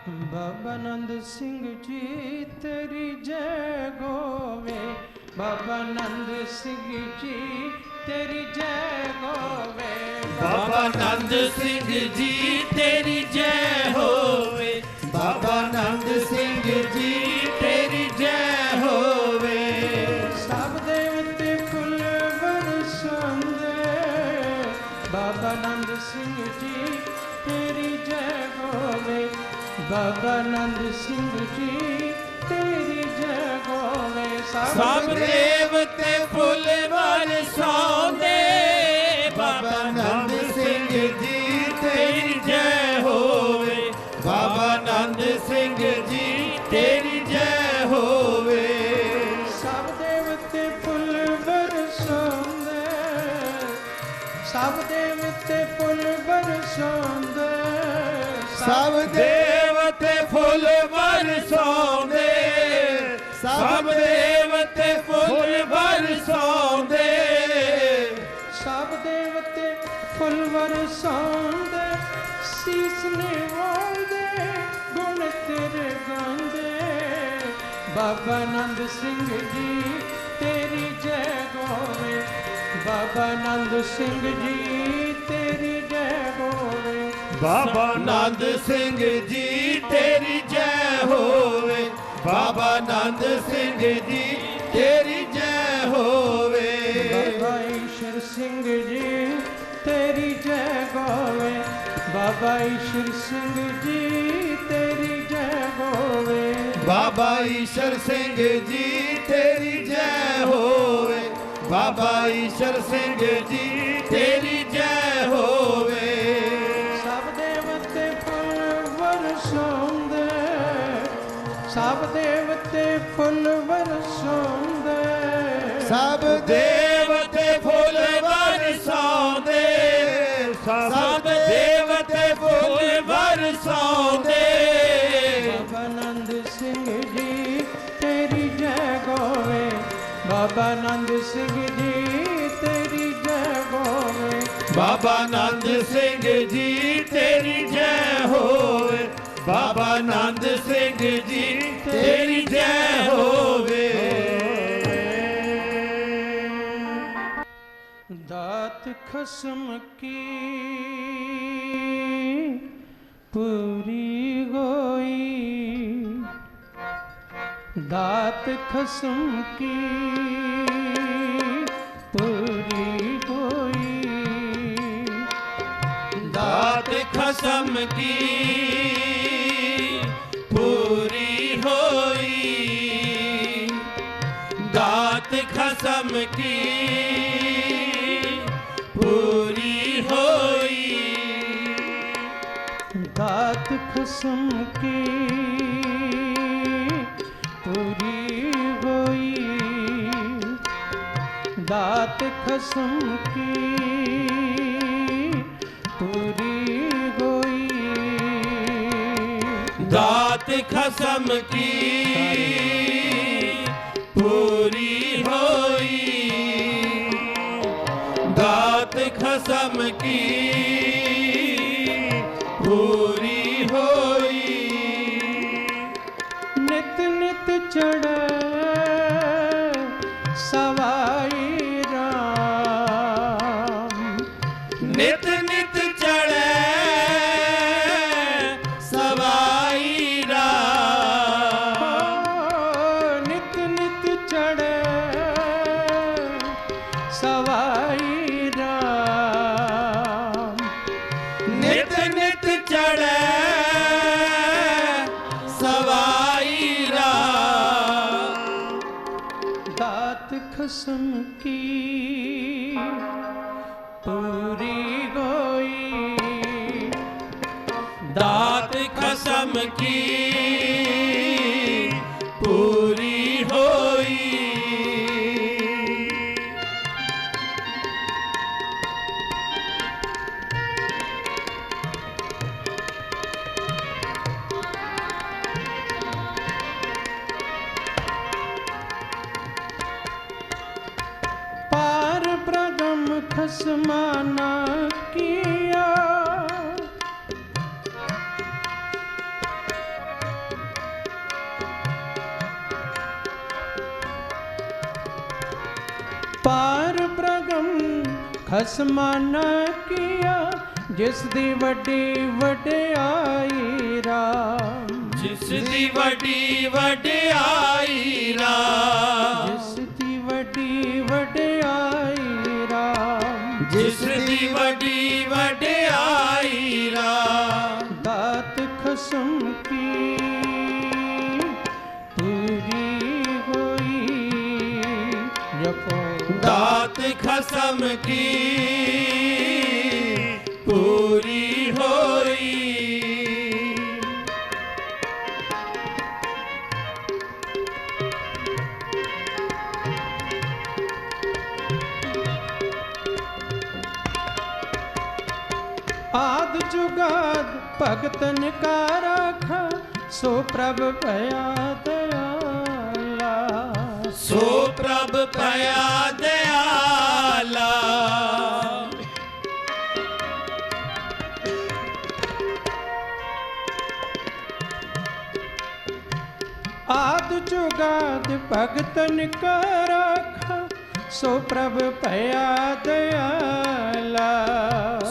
बाबा नंद सिंह जी तेरी जय गोवे, बाबा नंद सिंह जी तेरी जय गोवे, बाबा नंद सिंह जी तेरी जय होवे, बाबा नंद सिंह जी तेरी जय होवे। सब देवते फुल बरसांदे, बाबा नंद सिंह जी तेरी जय गोवे, बाबा नंद सिंह जी तेरी जय गोवे। सब देवते फुल बरसांदे, बाबा नंद सिंह जी तेरी जय होवे, बाबा नंद सिंह जी तेरी जय होवे। सब देवते फुल बरसांदे, सब देवते फुल बरसांदे, सब देवते फुल बरसांदे, सब देवते फुल बरसांदे, सब देवते फुल बरसांदे, सीस निवालदे गुण तेरे गांदे, बाबा नंद सिंह जी तेरी जय गोवे, बाबा नंद सिंह जी तेरी जय गोवे, बाबा नंद सिंह जी तेरी जय होवे, बाबा नंद सिंह जी तेरी जय होवे। बाबा ईश्वर सिंह जी तेरी जय गोवे, बाबा ईश्वर सिंह जी तेरी जय गोवे, बाबा ईश्वर सिंह जी तेरी जय होवे, बाबा ईश्वर सिंह जी तेरी जय होवे। सब देवते फुल बरसांदे, सब देवते फुल बरसांदे, सब देवते फुल बरसांदे, सब देवते फुल बरसांदे, बाबा नंद सिंह जी तेरी जय गोवे, बाबा नंद सिंह जी तेरी जय गोवे, बाबा नंद सिंह जी तेरी जय होवे, बाबा नंद सिंह जी तेरी जय होवे। दात खस्म की पूरी गोई, दात खस्म की पूरी गोई, दात खस्म की पूरी होई, दात खस्म की पूरी होई, दात खस्म की पूरी गोई, दात खस्म की पूरी गोई, दात खस्म की पूरी होई, दात खस्म की पूरी होई। नित नित चढ़े सवाई राम, नित नित चढ़े सवाई राम, नित नित चढ़े सवाई राम, नित नित चढ़े सवाई राम, दात खस्म की पूरी गोई, दात खस्म की पूरी होई। पार ब्रह्म खसमाना किया, पार प्रगम खसमा न किया जिस दी वड्डी वड्याई राम। जिस दी वड्डी वड्याई राम। जिस दी वड्डी वड्याई राम। जिस दी वड्डी वड्याई राम। दात खसम की पूरी होई जपो। दात खसम की पूरी होई। आद जुगाद भगतन का राखा सो प्रभ भया दयाला। सो प्रभ भया दयाला। आद जुगाद भगतन का राखा सो प्रभ भया दयाला।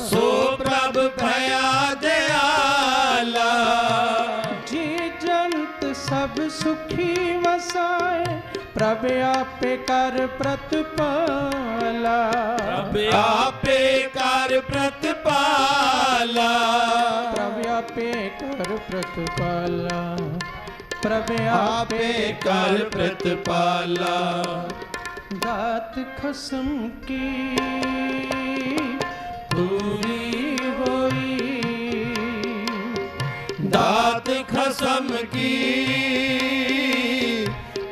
सो प्रभ भया दयाला। जी जंत सब सुखी वसाए प्रभ आपे कर प्रतिपाला। प्रभ आपे कर प्रतिपाला। प्रभ आपे कर प्रतिपाला। प्रभ आपे कर प्रतिपाला। दात खसम की पूरी होई। दात खसम की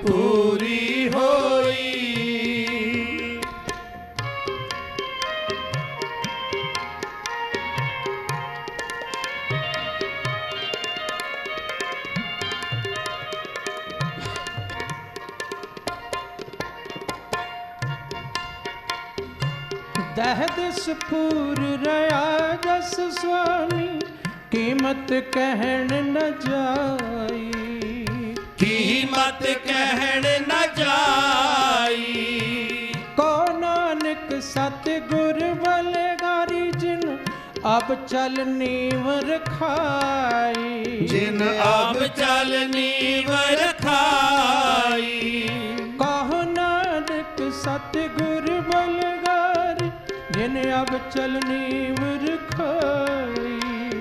पूरी होई। दहद स्फूर रया जस स्वामी कीमत कहन न जाई। कीमत कहन न जाई। को नानक सतगुर बलगारी जिन अब चल नीव रखाई। जिन अब चल नीव रखाई। कहो नानक सतगुर बलगारी जिन अब चल नीव रखाई।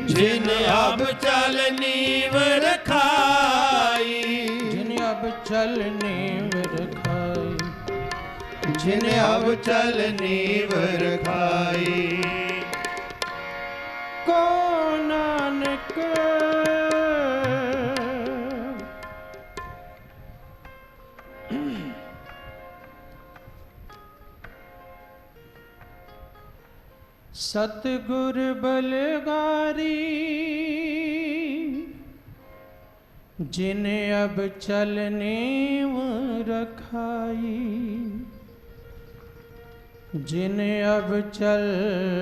जिन अब चल नीव रखाई। जिन अब चल नीव रखाई। जिन अब चल नीव रखाई। को नानक सतगुर बलगारी जिने अब चलने रखाई। जिने अब चलने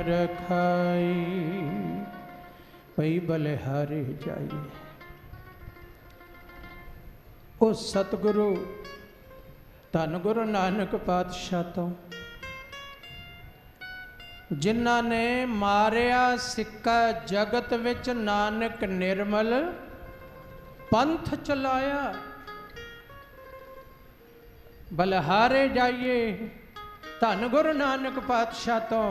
रखाई। पई बलिहारे जाइए। उस सतगुरु धन गुरु नानक पातशाह तो जिन्हां ने मारिया सिक्का जगत विच नानक निर्मल पंथ चलाया। बलिहारे जाइए धन गुरु नानक पातशाह तो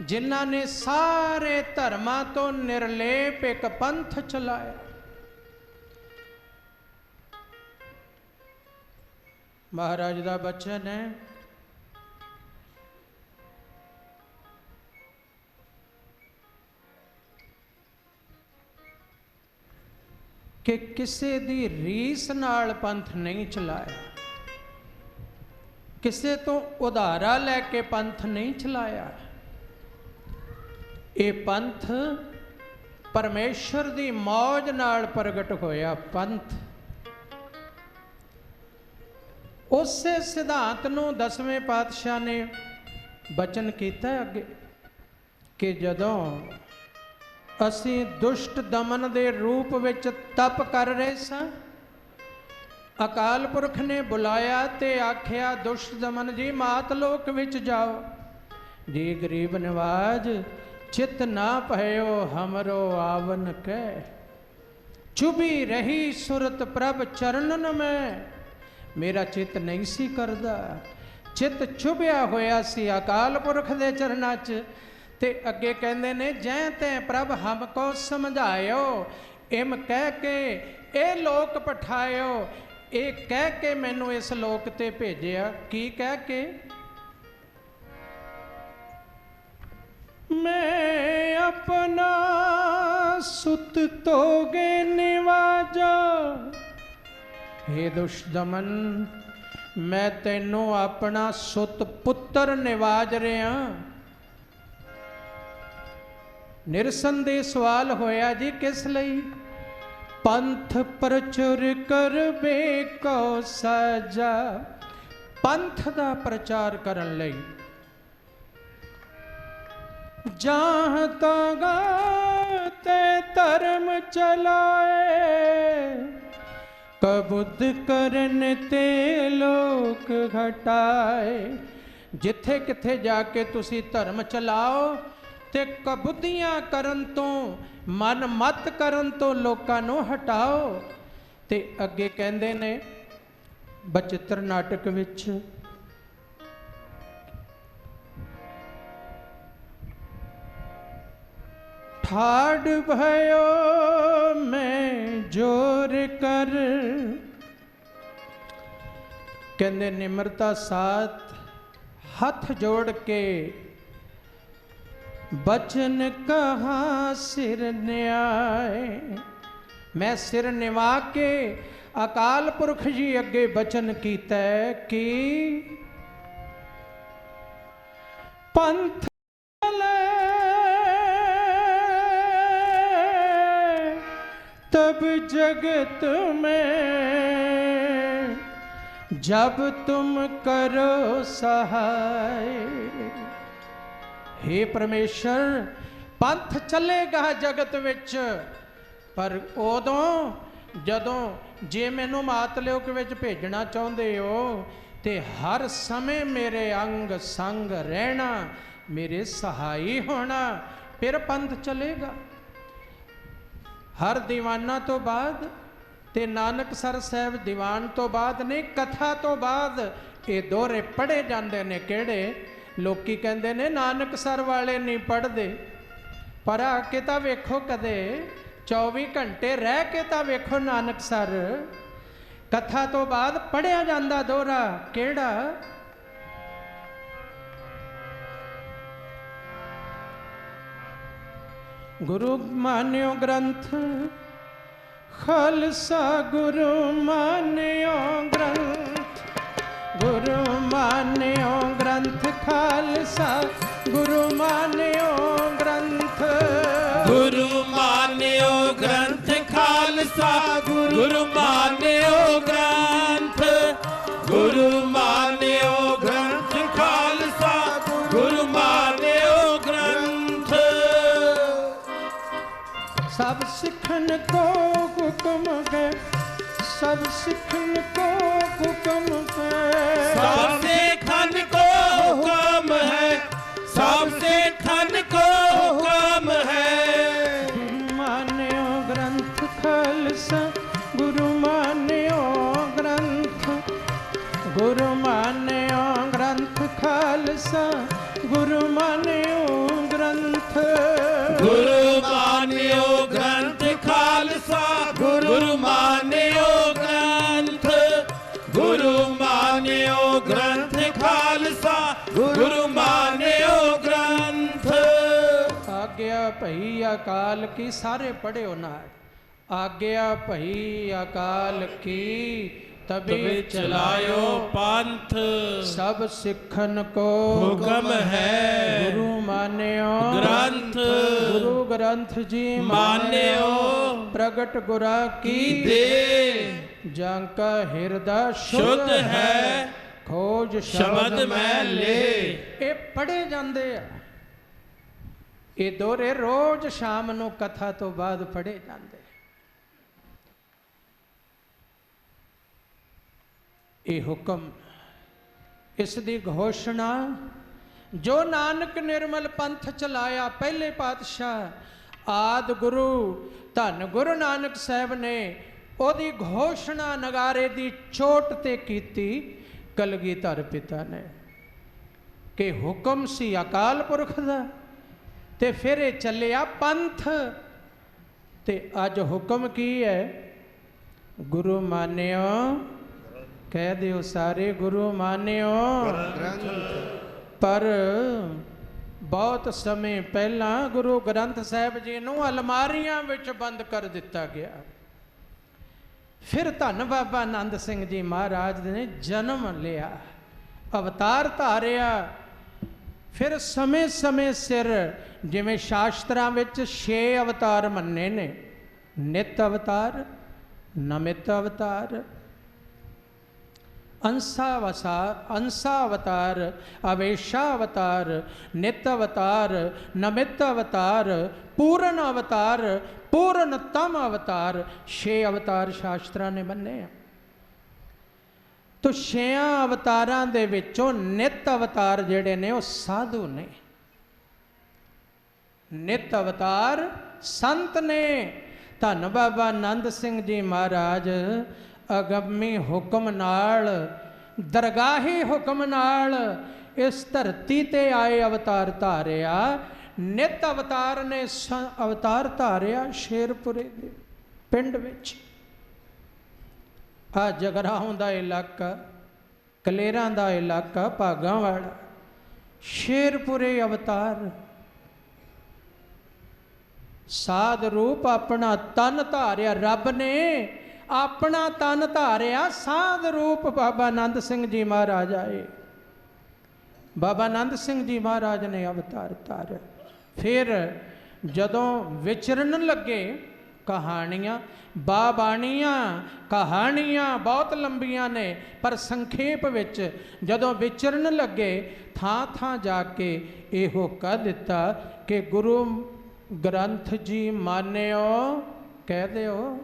जिन्हां ने सारे धर्मां तो निर्लेप एक पंथ चलाया। महाराज का बचन है कि किसी दी रीस नाल पंथ नहीं चलाया। किसी तो उधारा लैके पंथ नहीं चलाया। ये पंथ परमेश्वर दी मौज नाल प्रगट होया पंथ। उसे सिद्धांत नूं 10वें पातशाह ने बचन किया अगे कि जदों असी दुष्ट दमन दे रूप विच तप कर रहे सां ਅਕਾਲ ਪੁਰਖ ਨੇ ਬੁਲਾਇਆ ਤੇ ਆਖਿਆ ਦੁਸ਼ਟ ਦਮਨ ਜੀ ਮਾਤ ਲੋਕ ਵਿੱਚ ਜਾਓ। ਜੀ ਗਰੀਬ ਨਿਵਾਜ ਚਿਤ ਨਾ ਭਇਓ ਹਮਰੋ ਆਵਨ ਕੈ, ਚੁਭੀ ਰਹੀ ਸੁਰਤ ਪ੍ਰਭ ਚਰਨਨ ਮੈਂ। ਮੇਰਾ ਚਿਤ ਨਹੀਂ ਸੀ ਕਰਦਾ, ਚਿਤ ਚੁਭਿਆ ਹੋਇਆ ਸੀ ਅਕਾਲ ਪੁਰਖ ਦੇ ਚਰਨਾਂ 'ਚ। ਤੇ ਅੱਗੇ ਕਹਿੰਦੇ ਨੇ ਜੈ ਤੈ ਪ੍ਰਭ ਹਮਕੋ ਸਮਝਾਇਓ, ਇਮ ਕਹਿ ਕੇ ਇਹ ਲੋਕ ਪਠਾਇਓ। ਇਹ ਕਹਿ ਕੇ ਮੈਨੂੰ ਇਸ ਲੋਕ ਤੇ ਭੇਜਿਆ। ਕੀ ਕਹਿ ਕੇ? ਮੈਂ ਆਪਣਾ ਸੁਤ ਤੋਗੇ ਨਿਵਾਜਾ। हे ਦੁਸ਼ਟ ਦਮਨ, ਮੈਂ ਤੈਨੂੰ ਆਪਣਾ ਸੁਤ ਪੁੱਤਰ ਨਿਵਾਜ ਰਿਹਾ। ਨਿਰਸੰਦੇਹ ਸਵਾਲ ਹੋਇਆ ਜੀ ਕਿਸ ਲਈ? ਪੰਥ ਪ੍ਰਚੁਰ ਕਰਵੇ ਕੋ ਸਾਜਾ। ਪੰਥ ਦਾ ਪ੍ਰਚਾਰ ਕਰਨ ਲਈ ਜਹਾਂ ਤਗਾ ਤੇ ਧਰਮ ਚਲਾਏ, ਕਬੁੱਧ ਕਰਨ ਤੇ ਲੋਕ ਘਟਾਏ। ਜਿੱਥੇ ਕਿੱਥੇ ਜਾ ਕੇ ਤੁਸੀਂ ਧਰਮ ਚਲਾਓ ਤੇ ਕਬੁੱਧੀਆਂ ਕਰਨ ਤੋਂ, ਮਨ ਮਤ ਕਰਨ ਤੋਂ ਲੋਕਾਂ ਨੂੰ ਹਟਾਓ। ਤੇ ਅੱਗੇ ਕਹਿੰਦੇ ਨੇ ਬਚਿੱਤਰ ਨਾਟਕ ਵਿੱਚ ठाड़ भयो मैं जोर कर। कहते निम्रता साथ हथ जोड़ के बचन कहा सिर न्याय। मैं सिर निवा के अकाल पुरख जी अगे बचन कीता कि पंथ तब जगत में जब तुम करो सहाय। हे परमेश्वर, पंथ चलेगा जगत विच, पर उदों जदों जे मैनू मातलोक विच भेजना चाहुंदे हो ते हर समय मेरे अंग संग रहना, मेरे सहाई होना, फिर पंथ चलेगा। हर दीवाना तो बाद ते नानकसर साहब दीवान तो बाद नहीं, कथा तो बाद ये दोहरे पढ़े जाते ने। किहड़े लोकी कहते ने नानकसर वाले नहीं पढ़ते, पर आके तां वेखो कदे 24 घंटे रह के तां वेखो नानकसर कथा तो बाद पढ़िया जाता दोहरा। किहड़ा? गुरु मान्यो ग्रंथ खालसा, गुरु मान्यो ग्रंथ, गुरु मान्यो ग्रंथ खालसा, गुरु मान्यो ग्रंथ, गुरु मान्यो ग्रंथ खालसा, गुरु मान्यो ग्रंथ, गुरु मान्यो ग्रंथ खालसा, गुरु मान्यो ग्रंथ। सब सिखन को हुक्म है, सब सिखन को हुक्म है, सब सिखन को हुक्म है, सब सिखन को हुक्म है। गुरु मान्यो ग्रंथ खालसा, गुरु मान्यो ग्रंथ, गुरु मान्यो ग्रंथ खालसा, गुरु मान्यो ग्रंथ, गुरु मान्यो ग्रंथ खालसा, गुरु मान्यो ग्रंथ, गुरु मान्यो ग्रंथ खालसा, गुरु मान्यो ग्रंथ। आज्ञा भई अकाल की, सारे पढ़े होना। आज्ञा भई अकाल की, तभी चलायो पंथ, सब सिखन को हुक्म है। गुरु मान्यो ग्रंथ, गुरु ग्रंथ जी मान्यो प्रगट गुरा की दे। जांका हृदय शुद्ध है, खोज शब्द में ले। ये पढ़े जाते आ, ये दोहरे रोज शाम नू कथा तो बाद पढ़े जाते। ਇਹ ਹੁਕਮ, ਇਸ ਦੀ ਘੋਸ਼ਣਾ ਜੋ ਨਾਨਕ ਨਿਰਮਲ ਪੰਥ ਚਲਾਇਆ ਪਹਿਲੇ ਪਾਤਸ਼ਾਹ ਆਦਿ ਗੁਰੂ ਧੰਨ ਗੁਰੂ ਨਾਨਕ ਸਾਹਿਬ ਨੇ ਉਹਦੀ ਘੋਸ਼ਣਾ ਨਗਾਰੇ ਦੀ ਚੋਟ ਤੇ ਕੀਤੀ ਕਲਗੀਧਰ ਪਿਤਾ ਨੇ, ਕਿ ਹੁਕਮ ਸੀ ਅਕਾਲ ਪੁਰਖ ਦਾ ਤੇ ਫਿਰ ਇਹ ਚੱਲਿਆ ਪੰਥ। ਤੇ ਅੱਜ ਹੁਕਮ ਕੀ ਹੈ? ਗੁਰੂ ਮਾਨਿਓ, ਕਹਿ ਦਿਓ ਸਾਰੇ, ਗੁਰੂ ਮਾਨਿਓ। ਪਰ ਬਹੁਤ ਸਮੇਂ ਪਹਿਲਾਂ ਗੁਰੂ ਗ੍ਰੰਥ ਸਾਹਿਬ ਜੀ ਨੂੰ ਅਲਮਾਰੀਆਂ ਵਿੱਚ ਬੰਦ ਕਰ ਦਿੱਤਾ ਗਿਆ। ਫਿਰ ਧੰਨ ਬਾਬਾ ਆਨੰਦ ਸਿੰਘ ਜੀ ਮਹਾਰਾਜ ਨੇ ਜਨਮ ਲਿਆ, ਅਵਤਾਰ ਧਾਰਿਆ। ਫਿਰ ਸਮੇਂ ਸਿਰ ਜਿਵੇਂ ਸ਼ਾਸਤਰਾਂ ਵਿੱਚ 6 ਅਵਤਾਰ ਮੰਨੇ ਨੇ, ਨਿਤ ਅਵਤਾਰ, ਨਮਿਤ ਅਵਤਾਰ, ਅੰਸਾ ਅਵਤਾਰ, ਅਵੇਸ਼ਾ ਅਵਤਾਰ, ਨਿਤ ਅਵਤਾਰ, ਨਮਿਤ ਅਵਤਾਰ, ਪੂਰਨ ਅਵਤਾਰ, ਪੂਰਨਤਮ ਅਵਤਾਰ। 6 ਅਵਤਾਰ ਸ਼ਾਸਤਰਾਂ ਨੇ ਮੰਨੇ ਆ। ਤੋ 6 ਅਵਤਾਰਾਂ ਦੇ ਵਿੱਚੋਂ ਨਿਤ ਅਵਤਾਰ ਜਿਹੜੇ ਨੇ ਉਹ ਸਾਧੂ ਨੇ, ਨਿਤ ਅਵਤਾਰ ਸੰਤ ਨੇ। ਧੰਨ ਬਾਬਾ ਆਨੰਦ ਸਿੰਘ ਜੀ ਮਹਾਰਾਜ ਅਗੰਮੀ ਹੁਕਮ ਨਾਲ, ਦਰਗਾਹੀ ਹੁਕਮ ਨਾਲ ਇਸ ਧਰਤੀ ਤੇ ਆਏ, ਅਵਤਾਰ ਧਾਰਿਆ। ਨਿਤ ਅਵਤਾਰ ਨੇ ਅਵਤਾਰ ਧਾਰਿਆ ਸ਼ੇਰਪੁਰੇ ਦੇ ਪਿੰਡ ਵਿੱਚ। ਆ ਜਗਰਾਉਂ ਦਾ ਇਲਾਕਾ, ਕਲੇਰਾਂ ਦਾ ਇਲਾਕਾ, ਭਾਗਾਂ ਵਾਲਾ, ਸ਼ੇਰਪੁਰੇ ਅਵਤਾਰ। ਸਾਧ ਰੂਪ ਆਪਣਾ ਤਨ ਧਾਰਿਆ, ਰੱਬ ਨੇ ਆਪਣਾ ਤਨ ਧਾਰਿਆ। ਸਾਧ ਰੂਪ ਬਾਬਾ ਆਨੰਦ ਸਿੰਘ ਜੀ ਮਹਾਰਾਜ ਆਏ, ਬਾਬਾ ਆਨੰਦ ਸਿੰਘ ਜੀ ਮਹਾਰਾਜ ਨੇ ਅਵਤਾਰ ਧਾਰਿਆ। ਫਿਰ ਜਦੋਂ ਵਿਚਰਨ ਲੱਗੇ, ਕਹਾਣੀਆਂ ਬਾਬਾਣੀਆਂ, ਕਹਾਣੀਆਂ ਬਹੁਤ ਲੰਬੀਆਂ ਨੇ, ਪਰ ਸੰਖੇਪ ਵਿੱਚ ਜਦੋਂ ਵਿਚਰਨ ਲੱਗੇ, ਥਾਂ ਥਾਂ ਜਾ ਕੇ ਇਹੋ ਕਹਿ ਦਿੱਤਾ ਕਿ ਗੁਰੂ ਗ੍ਰੰਥ ਜੀ ਮਾਨਿਓ, ਕਹਿ ਦਿਓ,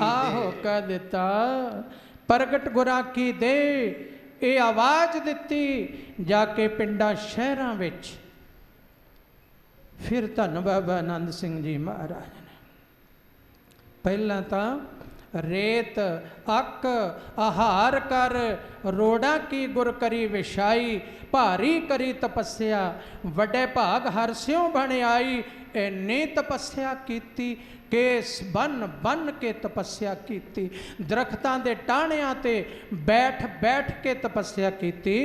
ਆਹੋ ਕਹਿ ਦਿੱਤਾ, ਪ੍ਰਗਟ ਗੁਰਾਂ ਕੀ ਦੇ। ਇਹ ਆਵਾਜ਼ ਦਿੱਤੀ ਜਾ ਕੇ ਪਿੰਡਾਂ ਸ਼ਹਿਰਾਂ ਵਿੱਚ। ਫਿਰ ਧੰਨ ਬਾਬਾ ਆਨੰਦ ਸਿੰਘ ਜੀ ਮਹਾਰਾਜ ਨੇ ਪਹਿਲਾਂ ਤਾਂ ਰੇਤ ਅੱਕ ਆਹਾਰ ਕਰ, ਰੋੜਾ ਕੀ ਗੁਰ ਕਰੀ ਵਿਛਾਈ, ਭਾਰੀ ਕਰੀ ਤਪੱਸਿਆ, ਵੱਡੇ ਭਾਗ ਹਰ ਸਿਉ ਬਣ ਆਈ। ਇੰਨੀ ਤਪੱਸਿਆ ਕੀਤੀ, ਕੇਸ ਬੰਨ ਕੇ ਤਪੱਸਿਆ ਕੀਤੀ, ਦਰਖਤਾਂ ਦੇ ਟਾਹਣਿਆਂ ਤੇ ਬੈਠ ਕੇ ਤਪੱਸਿਆ ਕੀਤੀ।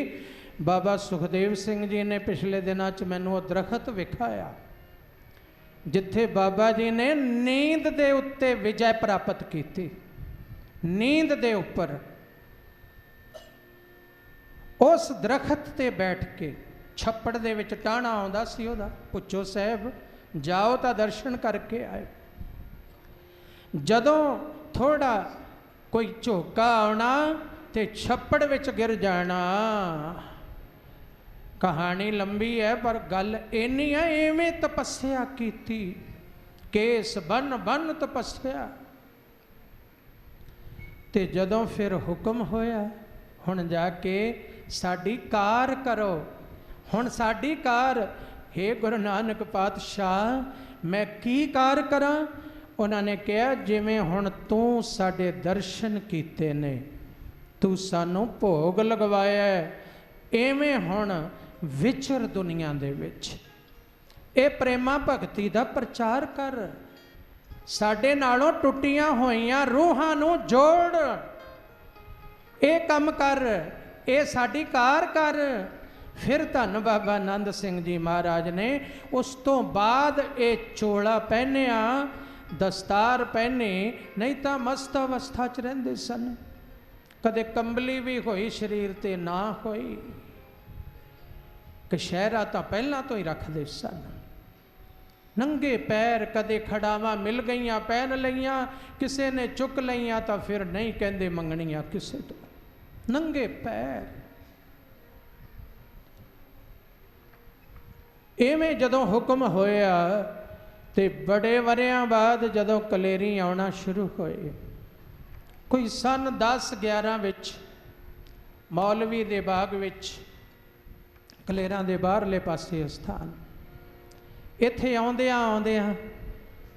ਬਾਬਾ ਸੁਖਦੇਵ ਸਿੰਘ ਜੀ ਨੇ ਪਿਛਲੇ ਦਿਨਾਂ 'ਚ ਮੈਨੂੰ ਉਹ ਦਰਖਤ ਵਿਖਾਇਆ ਜਿੱਥੇ ਬਾਬਾ ਜੀ ਨੇ ਨੀਂਦ ਦੇ ਉੱਤੇ ਵਿਜੈ ਪ੍ਰਾਪਤ ਕੀਤੀ। ਨੀਂਦ ਦੇ ਉੱਪਰ ਉਸ ਦਰਖਤ ਤੇ ਬੈਠ ਕੇ, ਛੱਪੜ ਦੇ ਵਿੱਚ ਟਾਹਣਾ ਆਉਂਦਾ ਸੀ ਉਹਦਾ, ਪੁੱਛੋ ਸਾਹਿਬ ਜਾਓ ਤਾਂ ਦਰਸ਼ਨ ਕਰਕੇ ਆਏ। ਜਦੋਂ ਥੋੜਾ ਕੋਈ ਝੋਕਾ ਆਉਣਾ ਤੇ ਛੱਪੜ ਵਿੱਚ ਗਿਰ ਜਾਣਾ। ਕਹਾਣੀ ਲੰਬੀ ਹੈ ਪਰ ਗੱਲ ਇੰਨੀ ਹੈ, ਐਵੇਂ ਤਪੱਸਿਆ ਕੀਤੀ, ਕੇਸ ਬੰਨ ਤਪੱਸਿਆ। ਤੇ ਜਦੋਂ ਫਿਰ ਹੁਕਮ ਹੋਇਆ, ਹੁਣ ਜਾ ਕੇ ਸਾਡੀ ਕਾਰ ਕਰੋ। ਹੁਣ ਸਾਡੀ ਕਾਰ, ਹੇ ਗੁਰੂ ਨਾਨਕ ਪਾਤਸ਼ਾਹ ਮੈਂ ਕੀ ਕਾਰ ਕਰਾਂ? ਉਹਨਾਂ ਨੇ ਕਿਹਾ ਜਿਵੇਂ ਹੁਣ ਤੂੰ ਸਾਡੇ ਦਰਸ਼ਨ ਕੀਤੇ ਨੇ, ਤੂੰ ਸਾਨੂੰ ਭੋਗ ਲਗਵਾਇਆ, ਐਵੇਂ ਹੁਣ ਵਿਚਰ ਦੁਨੀਆ ਦੇ ਵਿੱਚ। ਇਹ ਪ੍ਰੇਮਾ ਭਗਤੀ ਦਾ ਪ੍ਰਚਾਰ ਕਰ, ਸਾਡੇ ਨਾਲੋਂ ਟੁੱਟੀਆਂ ਹੋਈਆਂ ਰੂਹਾਂ ਨੂੰ ਜੋੜ, ਇਹ ਕੰਮ ਕਰ, ਇਹ ਸਾਡੀ ਕਾਰ ਕਰ। ਫਿਰ ਧੰਨ ਬਾਬਾ ਆਨੰਦ ਸਿੰਘ ਜੀ ਮਹਾਰਾਜ ਨੇ ਉਸ ਤੋਂ ਬਾਅਦ ਇਹ ਚੋਲਾ ਪਹਿਨਿਆ, ਦਸਤਾਰ ਪਹਿਨੀ, ਨਹੀਂ ਤਾਂ ਮਸਤ ਅਵਸਥਾ 'ਚ ਰਹਿੰਦੇ ਸਨ। ਕਦੇ ਕੰਬਲੀ ਵੀ ਹੋਈ ਸਰੀਰ ਤੇ ਨਾ ਹੋਈ। ਕਛਹਿਰਾ ਤਾਂ ਪਹਿਲਾਂ ਤੋਂ ਹੀ ਰੱਖਦੇ ਸਨ। ਨੰਗੇ ਪੈਰ ਕਦੇ ਖੜਾਵਾਂ ਮਿਲ ਗਈਆਂ ਪਹਿਨ ਲਈਆਂ, ਕਿਸੇ ਨੇ ਚੁੱਕ ਲਈਆਂ ਤਾਂ ਫਿਰ ਨਹੀਂ ਕਹਿੰਦੇ ਮੰਗਣੀਆਂ ਕਿਸੇ ਤੋਂ। ਨੰਗੇ ਪੈਰ ਇਵੇਂ ਜਦੋਂ ਹੁਕਮ ਹੋਇਆ ਤੇ ਬੜੇ ਵਰਿਆਂ ਬਾਅਦ ਜਦੋਂ ਕਲੇਰੀ ਆਉਣਾ ਸ਼ੁਰੂ ਹੋਏ, ਕੋਈ ਸਨ 10-11 ਵਿੱਚ ਮੌਲਵੀ ਦੇ ਬਾਗ ਵਿੱਚ ਕਲੇਰਾਂ ਦੇ ਬਾਹਰਲੇ ਪਾਸੇ ਸਥਾਨ, ਇੱਥੇ ਆਉਂਦਿਆਂ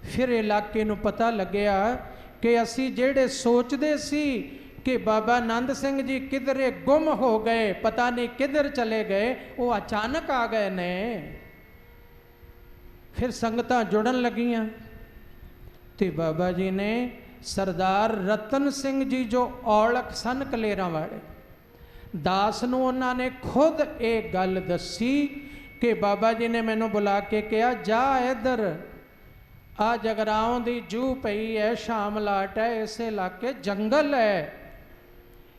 ਫਿਰ ਇਲਾਕੇ ਨੂੰ ਪਤਾ ਲੱਗਿਆ ਕਿ ਅਸੀਂ ਜਿਹੜੇ ਸੋਚਦੇ ਸੀ ਕਿ ਬਾਬਾ ਨੰਦ ਸਿੰਘ ਜੀ ਕਿਧਰੇ ਗੁੰਮ ਹੋ ਗਏ, ਪਤਾ ਨਹੀਂ ਕਿੱਧਰ ਚਲੇ ਗਏ, ਉਹ ਅਚਾਨਕ ਆ ਗਏ ਨੇ। ਫਿਰ ਸੰਗਤਾਂ ਜੁੜਨ ਲੱਗੀਆਂ ਤੇ ਬਾਬਾ ਜੀ ਨੇ ਸਰਦਾਰ ਰਤਨ ਸਿੰਘ ਜੀ ਜੋ ਔਲਖ ਸਨ ਕਲੇਰਾਂ ਵਾਲੇ, ਦਾਸ ਨੂੰ ਉਹਨਾਂ ਨੇ ਖੁਦ ਇਹ ਗੱਲ ਦੱਸੀ ਕਿ ਬਾਬਾ ਜੀ ਨੇ ਮੈਨੂੰ ਬੁਲਾ ਕੇ ਕਿਹਾ, ਜਾ ਇੱਧਰ ਆ ਜਗਰਾਉਂ ਦੀ ਜੂਹ ਪਈ ਹੈ, ਸ਼ਾਮਲਾਟ ਹੈ, ਇਸ ਇਲਾਕੇ ਜੰਗਲ ਹੈ,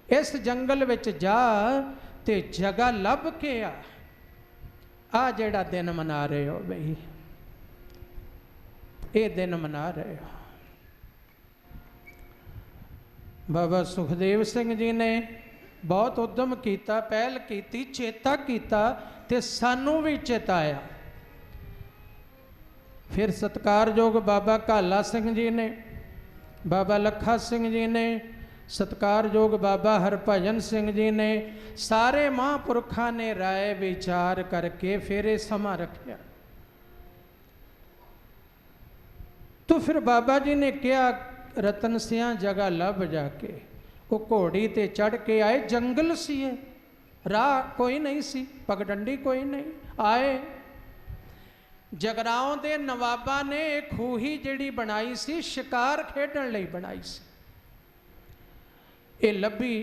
ਇਸ ਜੰਗਲ ਵਿੱਚ ਜਾ ਤੇ ਜਗ੍ਹਾ ਲੱਭ ਕੇ ਆ ਜਿਹੜਾ ਦਿਨ ਮਨਾ ਰਹੇ ਹੋ ਬਈ, ਇਹ ਦਿਨ ਮਨਾ ਰਹੇ ਹੋ। ਬਾਬਾ ਸੁਖਦੇਵ ਸਿੰਘ ਜੀ ਨੇ ਬਹੁਤ ਉਦਮ ਕੀਤਾ, ਪਹਿਲ ਕੀਤੀ, ਚੇਤਾ ਕੀਤਾ ਤੇ ਸਾਨੂੰ ਵੀ ਚੇਤਾਇਆ। ਫਿਰ ਸਤਿਕਾਰਯੋਗ ਬਾਬਾ ਕਾਲਾ ਸਿੰਘ ਜੀ ਨੇ, ਬਾਬਾ ਲੱਖਾ ਸਿੰਘ ਜੀ ਨੇ, ਸਤਿਕਾਰਯੋਗ ਬਾਬਾ ਹਰਭਜਨ ਸਿੰਘ ਜੀ ਨੇ, ਸਾਰੇ ਮਹਾਂਪੁਰਖਾਂ ਨੇ ਰਾਏ ਵਿਚਾਰ ਕਰਕੇ ਫਿਰ ਇਹ ਸਮਾਂ ਰੱਖਿਆ। तो फिर बाबा जी ने किया, रतन सिंह जगह लभ जाके, वो घोड़ी ते चढ़ के आए, जंगल सी है, राह कोई नहीं सी, पगडंडी कोई नहीं, आए जगराओं दे नवाबा ने एक खूही जिहड़ी बनाई सी, शिकार खेडण लई बनाई सी। ये लभी,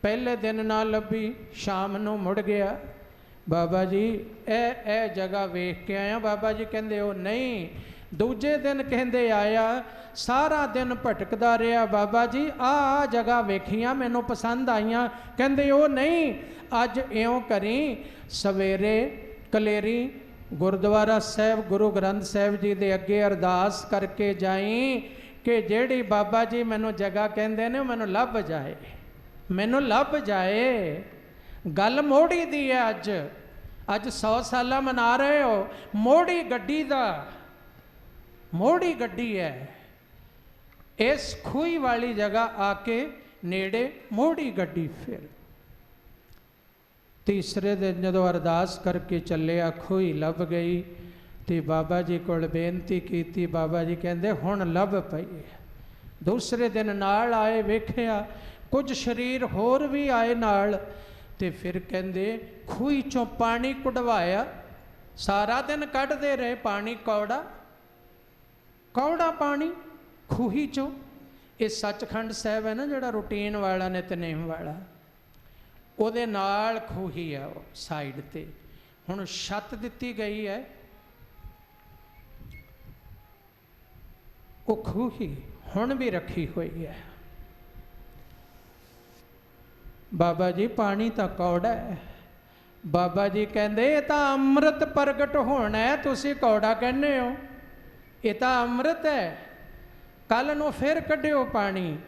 पहले दिन ना लभी, शाम नूं मुड़ गया। बाबा जी ए जगह वेख के आया। बाबा जी कहंदे ओ नहीं। दूजे दिन कहते आया, सारा दिन भटकदा रहा बाबा जी, आ जगह वेखियां मैनू पसंद आईयां। कहते ओ नहीं, अज इयों करी, सवेरे कलेरी गुरुद्वारा साहब गुरु ग्रंथ साहब जी दे अगे अरदास करके जाई कि जेड़ी बाबा जी मैनू जगह कहते ने मैनू लभ जाए, मैनू लभ जाए। गल मोड़ी दी है। अज 100 साल मना रहे हो, मोड़ी गड्डी दा, मोड़ी गड्डी है। इस खूही वाली जगह आके नेड़े मोड़ी गड्डी। फिर तीसरे दिन जदों अरदास करके चले, खूही लभ गई तो बाबा जी को बेनती की। बाबा जी कहते हुण लभ पई। दूसरे दिन नाल आए, वेखिया कुछ शरीर होर भी आए नाल, ते फिर कहते खूही चों पानी कढ़वाया। सारा दिन कढ़दे रहे पानी, कौड़ा कौड़ा पानी खूही चो। ये सचखंड साहब है ना जोड़ा रूटीन वाला नितनेम वाला, ਉਹਦੇ ਨਾਲ खूही है वो साइड ते। हुण छत दिती गई है, वो खूही हुण भी रखी हुई है। बाबा जी पानी तो कौड़ा है। बाबा जी कहते ये तो अमृत प्रगट होना है, तुसी कौड़ा कहने हो, ये तो अमृत है। कल नूं फिर कढ़ियो पानी।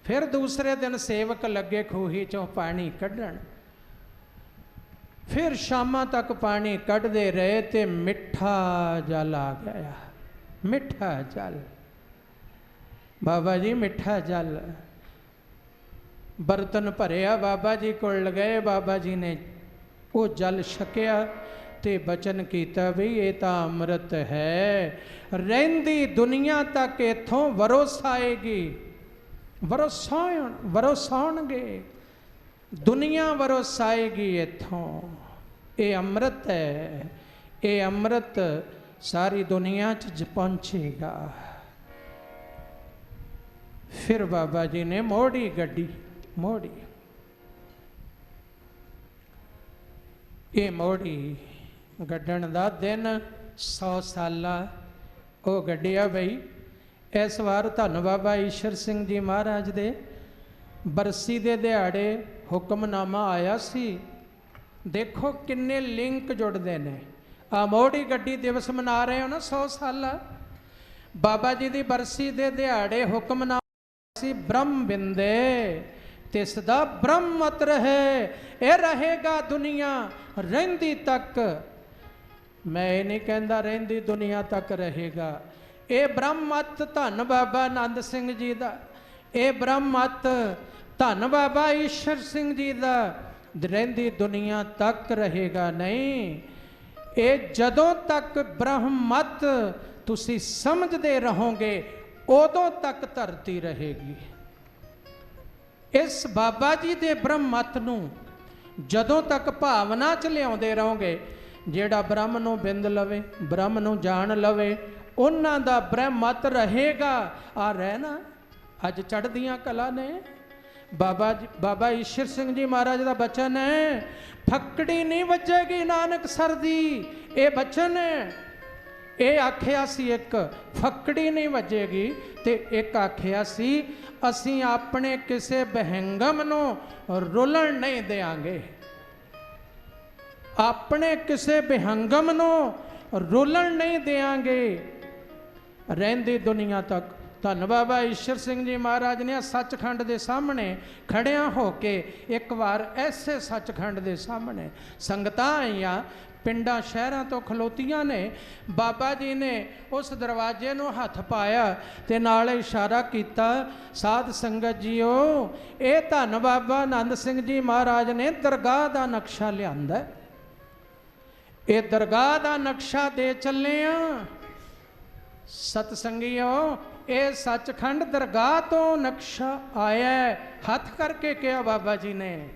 फिर दूसरे दिन सेवक लगे खूही चों पानी कढ़ण। फिर शामां तक पानी कढ़दे रहे ते मिठा जल आ गया। मिठा जल, बाबा जी मिठा जल। बर्तन भरिया, बाबा जी कोल गए। बाबा जी ने वो जल छकिया ते बचन किया भी ये तो अमृत है, रहिंदी दुनिया तक इथों वरोस आएगी। वरोसाउणगे, दुनिया वरोस आएगी इथों। ये अमृत है, ये अमृत सारी दुनिया च पहुँचेगा। फिर बाबा जी ने मोड़ी गड्डी, मोड़ी। ये मोड़ी गड्ढण दा दिन 100 साला वो गड्डिया बई। इस बार धन बाबा ईश्वर सिंह जी महाराज दे बरसी दे दिहाड़े हुक्मनामा आया सी। देखो किन्ने लिंक जुड़ते हैं। आ मोड़ी गड्डी दिवस मना रहे हो ना 100 साल। बाबा जी की बरसी दे दिहाड़े हुक्मनामा सी, ब्रह्म बिंदे तिसदा ब्रह्म मत रहे, ये रहेगा दुनिया रहिंदी तक। मैं ये नहीं कहता रहिंदी दुनिया तक रहेगा। ये ब्रह्म मत धन बाबा नंद सिंह जी का, ਇਹ ਬ੍ਰਹਮ ਮਤ ਧੰਨ ਬਾਬਾ ਈਸ਼ਰ ਸਿੰਘ ਜੀ ਦਾ ਰਹਿੰਦੀ ਦੁਨੀਆ ਤੱਕ ਰਹੇਗਾ ਨਹੀਂ। ਇਹ ਜਦੋਂ ਤੱਕ ਬ੍ਰਹਮ ਮਤ ਤੁਸੀਂ ਸਮਝਦੇ ਰਹੋਗੇ ਉਦੋਂ ਤੱਕ ਧਰਤੀ ਰਹੇਗੀ। ਇਸ ਬਾਬਾ ਜੀ ਦੇ ਬ੍ਰਹਮ ਮਤ ਨੂੰ ਜਦੋਂ ਤੱਕ ਭਾਵਨਾ ਚ ਲਿਆਉਂਦੇ ਰਹੋਗੇ, ਜਿਹੜਾ ਬ੍ਰਹਮ ਨੂੰ ਬਿੰਦ ਲਵੇ, ਬ੍ਰਹਮ ਨੂੰ ਜਾਣ ਲਵੇ, ਉਹਨਾਂ ਦਾ ਬ੍ਰਹਮ ਮਤ ਰਹੇਗਾ। ਆ ਰਹਿਣਾ ਅੱਜ ਚੜ੍ਹਦੀਆਂ ਕਲਾ ਨੇ। ਬਾਬਾ ਈਸ਼ਰ ਸਿੰਘ ਜੀ ਮਹਾਰਾਜ ਦਾ ਬਚਨ ਹੈ, ਫੱਕੜੀ ਨਹੀਂ ਵੱਜੇਗੀ ਨਾਨਕ ਸਰ ਦੀ। ਇਹ ਬਚਨ ਹੈ। ਇਹ ਆਖਿਆ ਸੀ ਇੱਕ ਫੱਕੜੀ ਨਹੀਂ ਵੱਜੇਗੀ, ਤੇ ਇੱਕ ਆਖਿਆ ਸੀ ਅਸੀਂ ਆਪਣੇ ਕਿਸੇ ਬਹਿੰਗਮ ਨੂੰ ਰੁਲਣ ਨਹੀਂ ਦੇਵਾਂਗੇ। ਆਪਣੇ ਕਿਸੇ ਬਹਿੰਗਮ ਨੂੰ ਰੁਲਣ ਨਹੀਂ ਦੇਵਾਂਗੇ ਰਹਿੰਦੀ ਦੁਨੀਆ ਤੱਕ। ਧੰਨ ਬਾਬਾ ਈਸ਼ਰ ਸਿੰਘ ਜੀ ਮਹਾਰਾਜ ਨੇ ਸੱਚਖੰਡ ਦੇ ਸਾਹਮਣੇ ਖੜਿਆਂ ਹੋ ਕੇ ਇੱਕ ਵਾਰ ਐਸੇ ਸੱਚਖੰਡ ਦੇ ਸਾਹਮਣੇ ਸੰਗਤਾਂ ਆਈਆਂ, ਪਿੰਡਾਂ ਸ਼ਹਿਰਾਂ ਤੋਂ ਖਲੋਤੀਆਂ ਨੇ। ਬਾਬਾ ਜੀ ਨੇ ਉਸ ਦਰਵਾਜ਼ੇ ਨੂੰ ਹੱਥ ਪਾਇਆ ਤੇ ਨਾਲ ਇਸ਼ਾਰਾ ਕੀਤਾ, ਸਾਧ ਸੰਗਤ ਜੀਓ, ਇਹ ਧੰਨ ਬਾਬਾ ਆਨੰਦ ਸਿੰਘ ਜੀ ਮਹਾਰਾਜ ਨੇ ਦਰਗਾਹ ਦਾ ਨਕਸ਼ਾ ਲਿਆਂਦਾ। ਇਹ ਦਰਗਾਹ ਦਾ ਨਕਸ਼ਾ ਦੇ ਚੱਲੇ ਆ ਸਤ ਸੰਗੀਓ। ਇਹ ਸੱਚਖੰਡ ਦਰਗਾਹ ਤੋਂ ਨਕਸ਼ਾ ਆਇਆ। ਹੱਥ ਕਰਕੇ ਕਿਹਾ ਬਾਬਾ ਜੀ ਨੇ,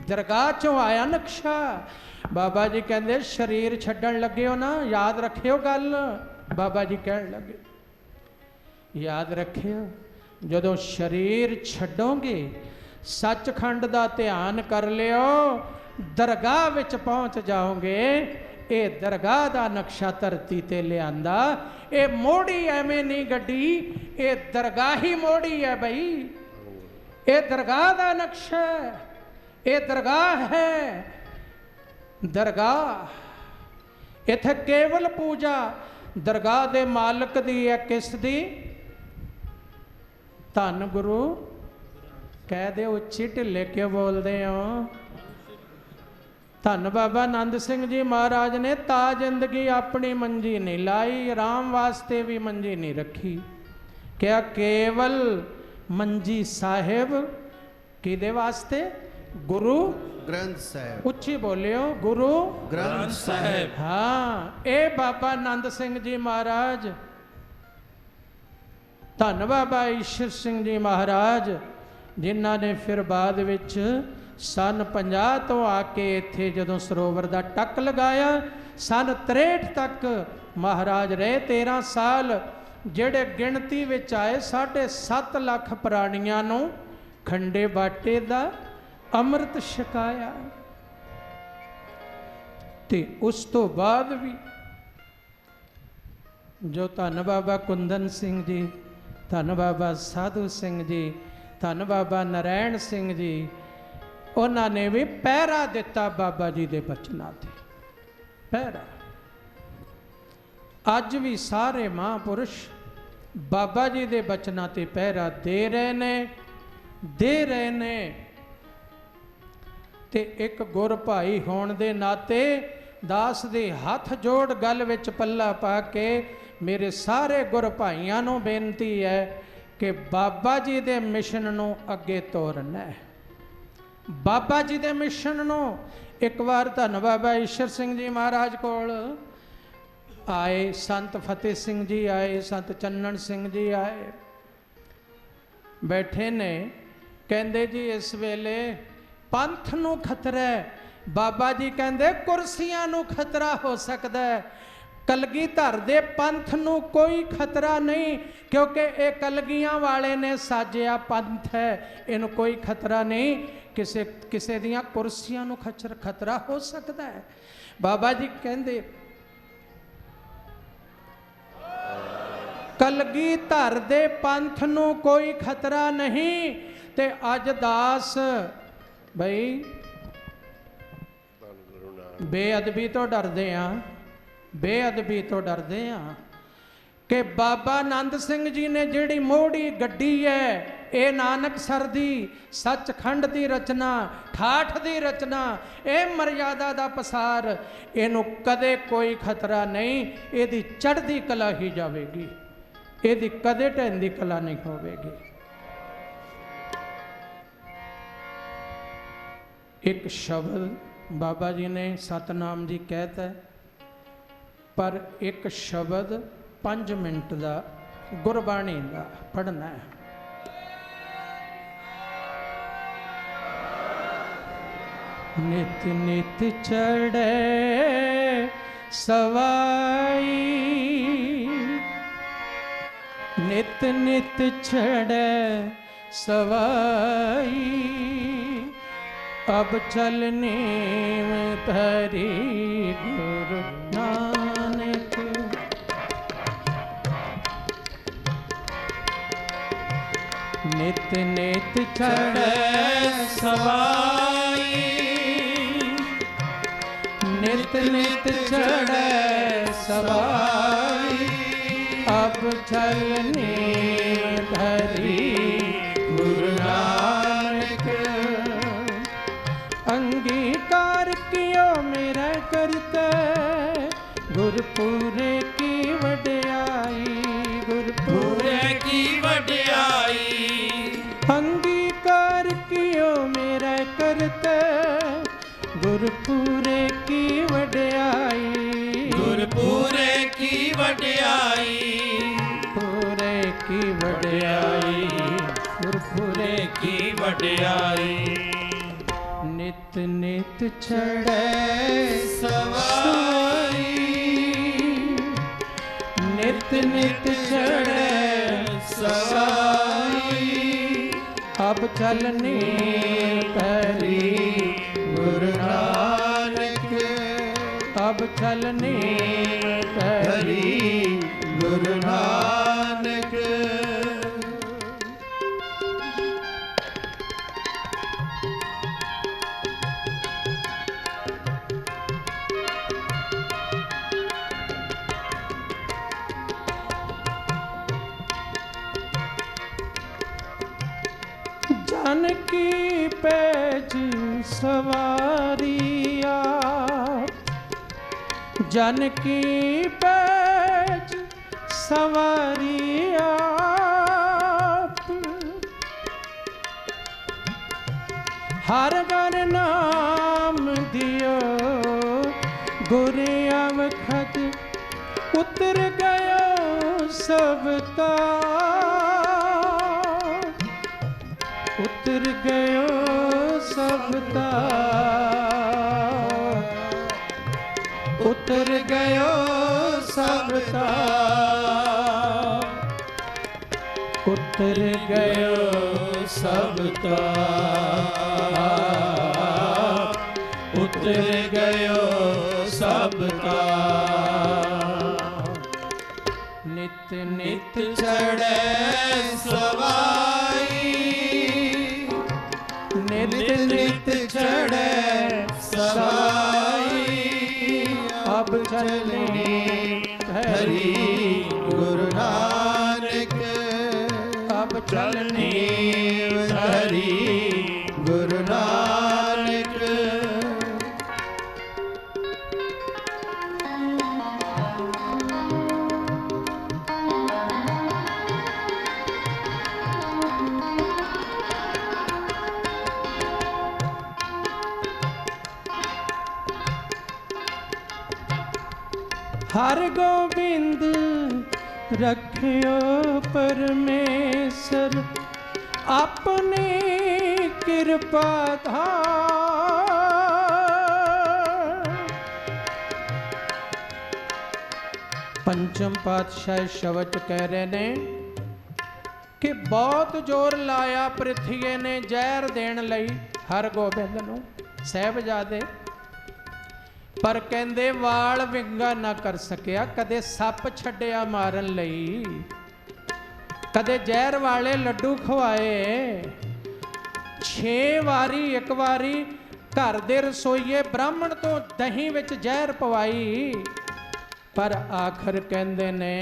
ਦਰਗਾਹ ਚੋਂ ਆਇਆ ਨਕਸ਼ਾ। ਬਾਬਾ ਜੀ ਕਹਿੰਦੇ ਸਰੀਰ ਛੱਡਣ ਲੱਗੇ ਹੋ ਨਾ, ਯਾਦ ਰੱਖਿਓ ਗੱਲ। ਬਾਬਾ ਜੀ ਕਹਿਣ ਲੱਗੇ ਯਾਦ ਰੱਖਿਓ, ਜਦੋਂ ਸਰੀਰ ਛੱਡੋਗੇ ਸੱਚਖੰਡ ਦਾ ਧਿਆਨ ਕਰ ਲਿਓ, ਦਰਗਾਹ ਵਿੱਚ ਪਹੁੰਚ ਜਾਓਗੇ। ਇਹ ਦਰਗਾਹ ਦਾ ਨਕਸ਼ਾ ਧਰਤੀ ਤੇ ਲਿਆਂਦਾ। ਇਹ ਮੋੜੀ ਐਵੇਂ ਨਹੀਂ ਗੱਡੀ, ਇਹ ਦਰਗਾਹ ਹੀ ਮੋੜੀ ਹੈ ਬਈ। ਇਹ ਦਰਗਾਹ ਦਾ ਨਕਸ਼ਾ, ਇਹ ਦਰਗਾਹ ਹੈ। ਦਰਗਾਹ ਇੱਥੇ ਕੇਵਲ ਪੂਜਾ ਦਰਗਾਹ ਦੇ ਮਾਲਕ ਦੀ ਹੈ। ਕਿਸ ਦੀ? ਧੰਨ ਗੁਰੂ ਕਹਿ ਦੇ, ਉੱਚੀ ਢਿੱਲੇ ਕਿਉਂ ਬੋਲਦੇ ਹੋ? ਧੰਨ ਬਾਬਾ ਆਨੰਦ ਸਿੰਘ ਜੀ ਮਹਾਰਾਜ ਨੇ ਤਾਂ ਜ਼ਿੰਦਗੀ ਆਪਣੀ ਮੰਜੀ ਨਹੀਂ ਲਾਈ, ਰਾਮ ਵਾਸਤੇ ਵੀ ਮੰਜੀ ਨਹੀਂ ਰੱਖੀ। ਕਿਹਾ ਕੇਵਲ ਮੰਜੀ ਸਾਹਿਬ ਕਿਹਦੇ ਵਾਸਤੇ? ਗੁਰੂ ਗ੍ਰੰਥ ਸਾਹਿਬ। ਉੱਚੀ ਬੋਲਿਓ, ਗੁਰੂ ਗ੍ਰੰਥ ਸਾਹਿਬ। ਹਾਂ, ਇਹ ਬਾਬਾ ਆਨੰਦ ਸਿੰਘ ਜੀ ਮਹਾਰਾਜ, ਧੰਨ ਬਾਬਾ ਈਸ਼ਰ ਸਿੰਘ ਜੀ ਮਹਾਰਾਜ, ਜਿਨ੍ਹਾਂ ਨੇ ਫਿਰ ਬਾਅਦ ਵਿੱਚ ਸਨ 50 ਤੋਂ ਆ ਕੇ ਇੱਥੇ ਜਦੋਂ ਸਰੋਵਰ ਦਾ ਟੱਕ ਲਗਾਇਆ, ਸਨ 63 ਤੱਕ ਮਹਾਰਾਜ ਰਹੇ। 13 ਸਾਲ ਜਿਹੜੇ ਗਿਣਤੀ ਵਿੱਚ ਆਏ 7.5 ਲੱਖ ਪ੍ਰਾਣੀਆਂ ਨੂੰ ਖੰਡੇ ਬਾਟੇ ਦਾ ਅੰਮ੍ਰਿਤ ਛਕਾਇਆ। ਤੇ ਉਸ ਤੋਂ ਬਾਅਦ ਵੀ ਜੋ ਧੰਨ ਬਾਬਾ ਕੁੰਦਨ ਸਿੰਘ ਜੀ, ਧੰਨ ਬਾਬਾ ਸਾਧੂ ਸਿੰਘ ਜੀ, ਧੰਨ ਬਾਬਾ ਨਰੈਣ ਸਿੰਘ ਜੀ, ਉਹਨਾਂ ਨੇ ਵੀ ਪਹਿਰਾ ਦਿੱਤਾ ਬਾਬਾ ਜੀ ਦੇ ਬਚਨਾਂ ਤੇ। ਪਹਿਰਾ ਅੱਜ ਵੀ ਸਾਰੇ ਮਹਾਂਪੁਰਸ਼ ਬਾਬਾ ਜੀ ਦੇ ਬਚਨਾਂ ਤੇ ਪਹਿਰਾ ਦੇ ਰਹੇ ਨੇ, ਦੇ ਰਹੇ ਨੇ। ਤੇ ਇੱਕ ਗੁਰ ਭਾਈ ਹੋਣ ਦੇ ਨਾਤੇ ਦਾਸ ਦੇ ਹੱਥ ਜੋੜ ਗੱਲ ਵਿੱਚ ਪੱਲਾ ਪਾ ਕੇ ਮੇਰੇ ਸਾਰੇ ਗੁਰ ਭਾਈਆਂ ਨੂੰ ਬੇਨਤੀ ਹੈ ਕਿ ਬਾਬਾ ਜੀ ਦੇ ਮਿਸ਼ਨ ਨੂੰ ਅੱਗੇ ਤੋਰਨਾ ਹੈ। ਬਾਬਾ ਜੀ ਦੇ ਮਿਸ਼ਨ ਨੂੰ ਇੱਕ ਵਾਰ ਧੰਨ ਬਾਬਾ ਈਸ਼ਰ ਸਿੰਘ ਜੀ ਮਹਾਰਾਜ ਕੋਲ ਆਏ, ਸੰਤ ਫਤਿਹ ਸਿੰਘ ਜੀ ਆਏ, ਸੰਤ ਚੰਨਣ ਸਿੰਘ ਜੀ ਆਏ, ਬੈਠੇ ਨੇ। ਕਹਿੰਦੇ ਜੀ ਇਸ ਵੇਲੇ ਪੰਥ ਨੂੰ ਖਤਰਾ ਹੈ। ਬਾਬਾ ਜੀ ਕਹਿੰਦੇ ਕੁਰਸੀਆਂ ਨੂੰ ਖਤਰਾ ਹੋ ਸਕਦਾ ਹੈ, ਕਲਗੀਧਰ ਦੇ ਪੰਥ ਨੂੰ ਕੋਈ ਖਤਰਾ ਨਹੀਂ, ਕਿਉਂਕਿ ਇਹ ਕਲਗੀਆਂ ਵਾਲੇ ਨੇ ਸਾਜਿਆ ਪੰਥ ਹੈ, ਇਹਨੂੰ ਕੋਈ ਖਤਰਾ ਨਹੀਂ। ਕਿਸੇ ਦੀਆਂ ਕੁਰਸੀਆਂ ਨੂੰ ਖਤਰਾ ਹੋ ਸਕਦਾ ਹੈ। ਬਾਬਾ ਜੀ ਕਹਿੰਦੇ ਕਲਗੀਧਰ ਦੇ ਪੰਥ ਨੂੰ ਕੋਈ ਖਤਰਾ ਨਹੀਂ। ਤੇ ਅੱਜ ਦਾਸ ਬਈ ਬੇਅਦਬੀ ਤੋਂ ਡਰਦੇ ਆ, ਬੇਅਦਬੀ ਤੋਂ ਡਰਦੇ ਆ ਕਿ ਬਾਬਾ ਆਨੰਦ ਸਿੰਘ ਜੀ ਨੇ ਜਿਹੜੀ ਮੋੜੀ ਗੱਡੀ ਹੈ, ਇਹ ਨਾਨਕਸਰ ਦੀ ਸੱਚਖੰਡ ਦੀ ਰਚਨਾ, ਠਾਠ ਦੀ ਰਚਨਾ, ਇਹ ਮਰਿਆਦਾ ਦਾ ਪਸਾਰ, ਇਹਨੂੰ ਕਦੇ ਕੋਈ ਖਤਰਾ ਨਹੀਂ। ਇਹਦੀ ਚੜ੍ਹਦੀ ਕਲਾ ਹੀ ਜਾਵੇਗੀ, ਇਹਦੀ ਕਦੇ ਢਹਿੰਦੀ ਕਲਾ ਨਹੀਂ ਹੋਵੇਗੀ। एक शब्द बाबा जी ने सतनाम जी कहता है, पर एक शब्द 5 मिनट का गुरबाणी का पढ़ना है। नित नित चढ़े सवाई, नित नित चढ़े सवाई, अब चलने में धरी गुरु नानक। नित नित चढ़े सवाई, नित नित चढ़े सवाई, अब चलने धरी गुरु नानक। अंगीकार कियो मेरा करते, गुरपुरे की वड्याई, गुरपुरे की वड्याई। अंगीकार कियो मेरा करते, गुरपुरे की वड्याई, गुरपुरे की वड्याई, पूरे की वड्याई, गुरपुरे की वड्याई। नित नित चढ़े सवाई, नित नित चढ़े सवाई, अब चलने करी गुरु नानक। अब चलने करी गुरु नानक। जानकी पैज सवारिया, जानकी पैज सवारिया, हर घर नाम दियो गुरु अवखत, उतर गयो सबता, उतर गयो सबता, उतर गयो सबता, उतर गयो सबता, उतर गयो सबता। नित नित चढ़े सवाई, नित नित चढ़े सवाई, अब चलने हरि गुरु नानक। अब चलने हरि गुरु नानक। हर गोविंद रखियो परमेश्वर, अपनी कृपा धार। पंचम पातशाह शब्द कह रहे ने कि बहुत जोर लाया पृथ्वी ने जहर देण लई हर गोबिंद नूं साहिबजादे, पर कहंदे वाल विंगा ना कर सकिया। कदे सप छड्डिया मारन लई, कदे जहर वाले लड्डू खवाए, 6 वारी एक वारी घर दे रसोईए ब्राह्मण तो दही विच जहर पवाई, पर आखिर कहंदे ने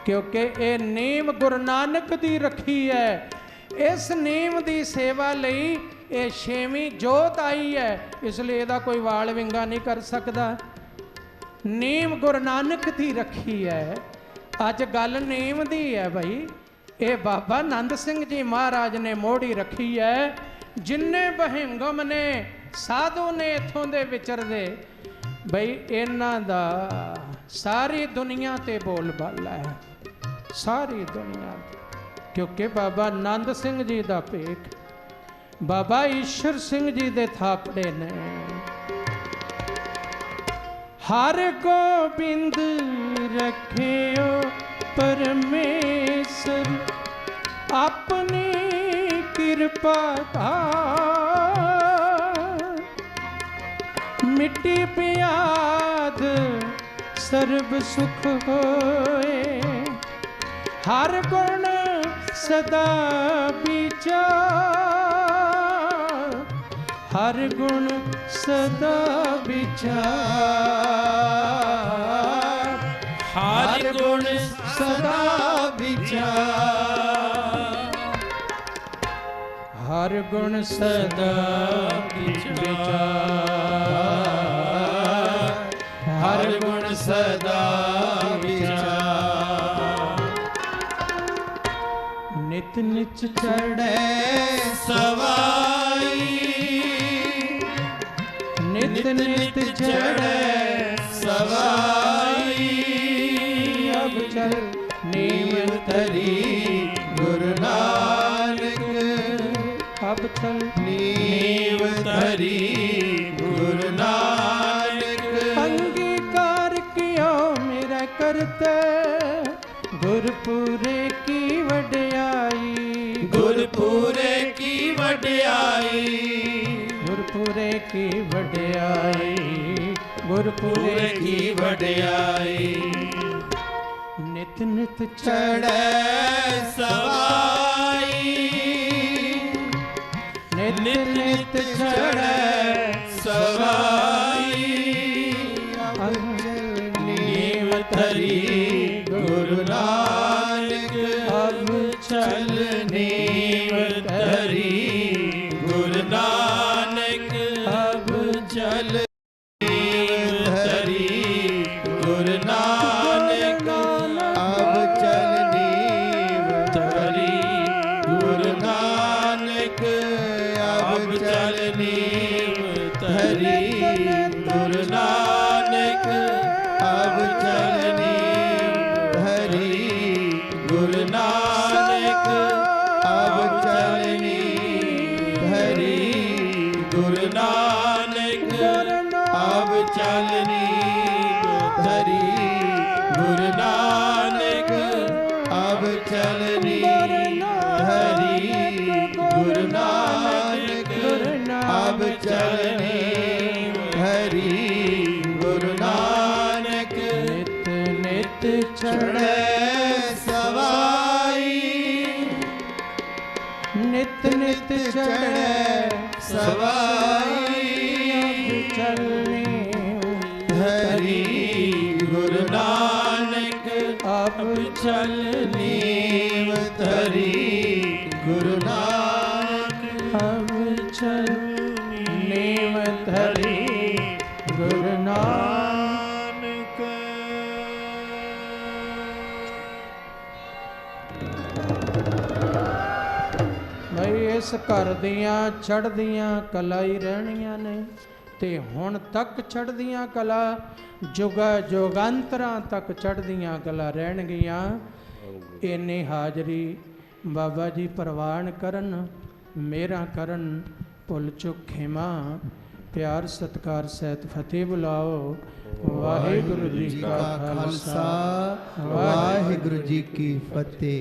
क्योंकि ये नीम गुरु नानक दी रखी है, इस नीम दी सेवा लई ये 6वीं जोत आई है, इसलिए ਇਹਦਾ कोई वाल विंगा नहीं कर सकता। नीम गुरु नानक दी रखी है। अज गल नीम दी है भाई, ये बाबा नंद सिंह जी महाराज ने मोड़ी रखी है। ਜਿੰਨੇ ਬਹਿੰਗਮ ਨੇ ਸਾਧੂ ਨੇ ਇਥੋਂ ਦੇ ਵਿਚਰਦੇ ਬਈ ਇਹਨਾਂ ਦਾ ਸਾਰੀ ਦੁਨੀਆ ਤੇ ਬੋਲ ਬਾਲਾ ਹੈ, ਸਾਰੀ ਦੁਨੀਆ ਤੇ। ਕਿਉਂਕਿ ਬਾਬਾ ਆਨੰਦ ਸਿੰਘ ਜੀ ਦਾ ਭੇਖ, ਬਾਬਾ ਈਸ਼ਰ ਸਿੰਘ ਜੀ ਦੇ ਥਾਪੜੇ ਨੇ। ਹਰ ਗੋਬਿੰਦ ਰੱਖਿਓ ਪਰਮੇਸ਼ਰ ਆਪਣੀ ਕਿਰਪਾ ਧਾਰ, ਮਿੱਟੀ ਪਿਆਦ ਸਰਬ ਸੁਖ ਹੋਏ, ਹਰ ਗੁਣ ਸਦਾ ਵਿਚਾਰ, ਹਰ ਗੁਣ ਸਦਾ ਵਿਚਾਰ, ਹਰ ਗੁਣ ਸਦਾ ਵਿਚਾਰ, ਹਰ ਗੁਣ ਸਦਾ ਵਿਚਾਰ, ਹਰ ਗੁਣ ਸਦਾ ਵਿਚਾਰ। ਨਿਤ ਨਿਤ ਚੜ੍ਹੈ ਸਵਾਈ, ਨਿਤ ਨਿਤ ਚੜ੍ਹੈ ਸਵਾਈ, ਅਬ ਚਲ ਨੀਮ ਤਰੀ ਗੁਰੂ ਨਾਨਕ, ਅਬ ਚਲ ਨੀਵ ਧਰੀ ਗੁਰੂ ਨਾਨਕ। ਅੰਗੀਕਾਰ ਕਿਓ ਮੇਰਾ ਕਰਤੇ, ਗੁਰਪੂਰੇ ਕੀ ਵਡਿਆਈ, ਗੁਰਪੂਰੇ ਕੀ ਵਡਿਆਈ, ਗੁਰਪੂਰੇ ਕੀ ਵਡਿਆਈ, ਗੁਰਪੂਰੇ ਕੀ ਵਡਿਆਈ। ਨਿਤ ਨਿਤ ਚੜ੍ਹੈ ਸਵਾਈ, ਨਿਤ ਨਿਤ ਨਿਤ ਚੜ੍ਹੈ ਸਵਾਈ, ਨੀਵ ਧਰੀ ਗੁਰੂ ਨਾਨਕ, ਅਬ ਚਲ ਨੀਵ ਧਰੀ ਗੁਰੂ ਨਾਨਕ, ਅਬ ਚਲ ਨੀਵ ਧਰੀ ਗੁਰੂ ਨਾਨਕ, ਅਬ ਚਲ ਨੀਵ ਧਰੀ ਗੁਰੂ ਨਾਨਕ, ਅਬ ਚਲ ਨੀਵ ਧਰੀ ਗੁਰੂ ਨਾਨਕ, ਅਬ ਚਲ ਨੀਵ ਧਰੀ ਗੁਰੂ ਨਾਨਕ, ਅਬ ਚਲ ਨੀਵ ਧਰੀ ਗੁਰੂ ਨਾਨਕ, ਅਬ ਚਲ ਨੀਵ ਧਰੀ ਗੁਰੂ ਨਾਨਕ, ਅਬ ਚਲ ਨੀਵ ਧਰੀ ਗੁਰੂ ਨਾਨਕ, ਅਬ ਚਲ ਨੀਵ ਧਰੀ ਗੁਰੂ ਨਾਨਕ। ਨਿਤ ਨਿਤ ਚੜ੍ਹੈ ਸਵਾਈ, ਨਿਤ ਨਿਤ ਚੜ੍ਹੈ ਸਵਾਈ, ਚਲਨੀ ਧਰੀ ਗੁਰੂ ਨਾਨਕ, ਅਬ ਚਲ ਨੀਵ ਧਰੀ ਗੁਰੂ ਨਾਨਕ, ਅਬ ਚਲ ਨੀਮ ਧਰੀ ਗੁਰੂ ਨਾਨਕ। ਬਈ ਇਸ ਘਰ ਦੀਆਂ ਚੜ੍ਹਦੀਆਂ ਕਲਾ ਹੀ ਰਹਿਣੀਆਂ ਨੇ, ਤੇ ਹੁਣ ਤੱਕ ਚੜ੍ਹਦੀਆਂ ਕਲਾ ਜੁਗਾ ਜੋਗਾਂਤਰਾਂ ਤੱਕ ਚੜ੍ਹਦੀਆਂ ਕਲਾ ਰਹਿਣਗੀਆਂ। ਇੰਨੀ ਹਾਜ਼ਰੀ ਬਾਬਾ ਜੀ ਪ੍ਰਵਾਨ ਕਰਨ, ਮੇਰਾ ਕਰਨ, ਭੁੱਲ ਚੁੱਕ ਖਿਮਾ, ਪਿਆਰ ਸਤਿਕਾਰ ਸਹਿਤ ਫਤਿਹ ਬੁਲਾਓ। ਵਾਹਿਗੁਰੂ ਜੀ ਕਾ ਖਾਲਸਾ, ਵਾਹਿਗੁਰੂ ਜੀ ਕੀ ਫਤਿਹ।